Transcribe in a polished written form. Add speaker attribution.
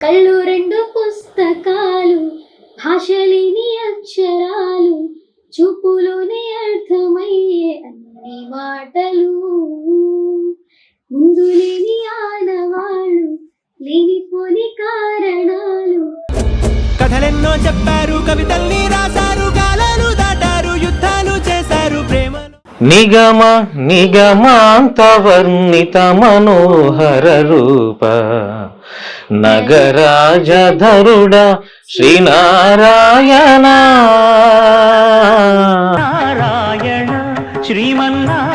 Speaker 1: కళ్ళు రెండు పుస్తకాలు, భాషలేని అక్షరాలు, చూపులోనే అర్థమయ్యే అన్ని మాటలు. ముందు లేని ఆనవాళ్ళు, లేనిపోని కారణాలు.
Speaker 2: కథలెన్నో చెప్పారు, కవితల్ని రాశారు, కాలాలు దాటారు, యుద్ధాలు చేశారు, ప్రేమలు.
Speaker 3: నిగమ నిగమాంతవర్ణిత మనోహర రూప నగరాజధరుడ శ్రీనారాయణ
Speaker 2: నారాయణ శ్రీమన్నారాయణ.